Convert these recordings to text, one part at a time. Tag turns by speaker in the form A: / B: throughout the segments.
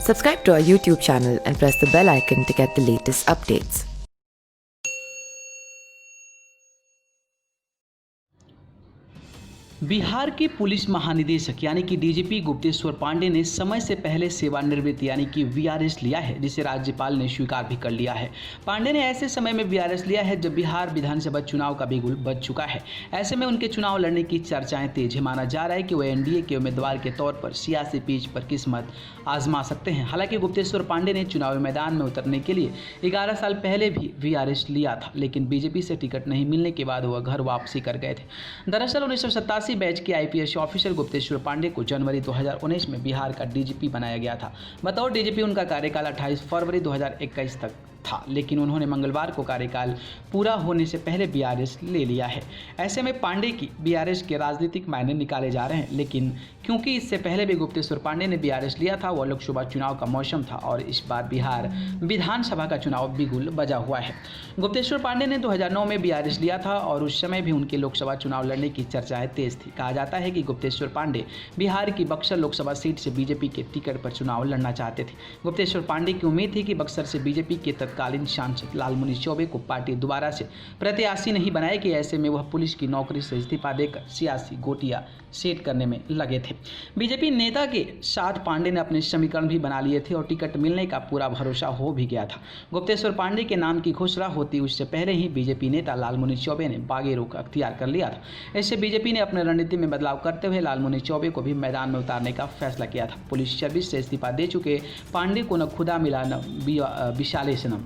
A: Subscribe to our YouTube channel and press the bell icon to get the latest updates.
B: Bihar के police महानिदेशक यानी कि DGP Gupteshwar Pandey ने समय से पहले सेवानिवृत्त यानी कि वीआरएस लिया है, जिसे राज्यपाल ने स्वीकार भी कर लिया है। पांडे ने ऐसे समय में वीआरएस लिया है जब बिहार विधानसभा चुनाव का बिगुल बज चुका है। ऐसे में उनके चुनाव लड़ने की चर्चाएं तेज है। माना जा रहा है कि वो एनडीए के उम्मीदवार के तौर पर सियासी पिच पर किस्मत आजमा सकते हैं। हालांकि गुप्तेश्वर पांडे ने चुनावी मैदान में उतरने के लिए 11 साल पहले भी वीआरएस लिया था, लेकिन बीजेपी से टिकट नहीं मिलने के बाद वह घर वापसी कर गए थे। दरअसल 1987 बैच के आईपीएस ऑफिसर गुप्तेश्वर पांडे को जनवरी 2019 में बिहार का डीजीपी बनाया गया था। बतौर डीजीपी उनका कार्यकाल 28 फरवरी 2021 तक था, लेकिन उन्होंने मंगलवार को कार्यकाल पूरा होने से पहले बीआरएस ले लिया है। ऐसे में पांडे की बीआरएस के राजनीतिक मायने निकाले जा रहे हैं, लेकिन क्योंकि इससे पहले भी गुप्तेश्वर पांडे ने बीआरएस लिया था, वह लोकसभा चुनाव का मौसम था और इस बार बिहार विधानसभा का चुनाव बिगुल बजा हुआ है। गुप्तेश्वर पांडे ने 2009 में बीआरएस लिया था और उस समय भी उनके लोकसभा चुनाव लड़ने की चर्चाएं तेज थी। कहा जाता है कि गुप्तेश्वर पांडे बिहार की बक्सर लोकसभा सीट से बीजेपी के टिकट पर चुनाव लड़ना चाहते थे। गुप्तेश्वर पांडे की उम्मीद थी कि बक्सर से बीजेपी के तत्कालीन सांसद लालमुनि चौबे को पार्टी दोबारा से प्रत्याशी नहीं बनाएगी। ऐसे में वह पुलिस की नौकरी से इस्तीफा देकर सियासी गोटियां सेट करने में लगे थे। बीजेपी नेता के साथ पांडे ने अपने समीकरण भी बना लिए थे और टिकट मिलने का पूरा भरोसा हो भी गया था। गुप्तेश्वर पांडे के नाम की घोषणा होती उससे पहले ही बीजेपी नेता लालमुनि चौबे ने बागी रुख अख्तियार कर लिया था। इससे बीजेपी ने अपने रणनीति में बदलाव करते हुए लालमुनि चौबे को भी मैदान में उतारने का फैसला किया था। पुलिस सर्विस से इस्तीफा दे चुके पांडे को न खुदा मिला न विशाले सनम।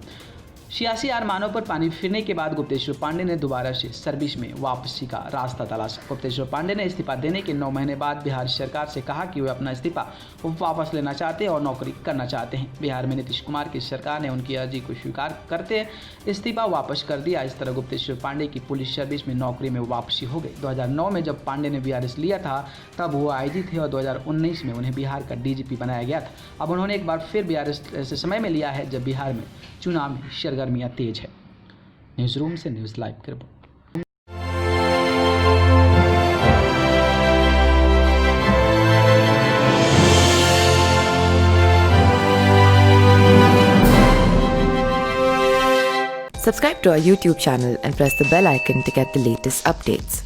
B: सियासी अरमानों पर पानी फिरने के बाद गुप्तेश्वर पांडे ने दोबारा से सर्विस में वापसी का रास्ता तलाशा। गुप्तेश्वर पांडे ने इस्तीफा देने के 9 महीने बाद बिहार सरकार से कहा कि वे अपना इस्तीफा वापस लेना चाहते हैं और नौकरी करना चाहते हैं। बिहार में नीतीश कुमार की सरकार ने उनकी अर्जी को स्वीकार करते इस्तीफा वापस कर दिया। इस तरह गुप्तेश्वर पांडे की पुलिस सर्विस में नौकरी में वापसी हो गई। 2009 में जब पांडे ने बीआरएस लिया था तब वो आईजी थे और 2019 में उन्हें बिहार का डीजीपी बनाया गया था। अब उन्होंने एक बार फिर बीआरएस ऐसे समय में लिया है जब बिहार में चुनाव में सरगर्मियां तेज है। न्यूज़ रूम से न्यूज़ लाइव की report.
A: Subscribe to our YouTube channel and press the bell icon to get the latest updates.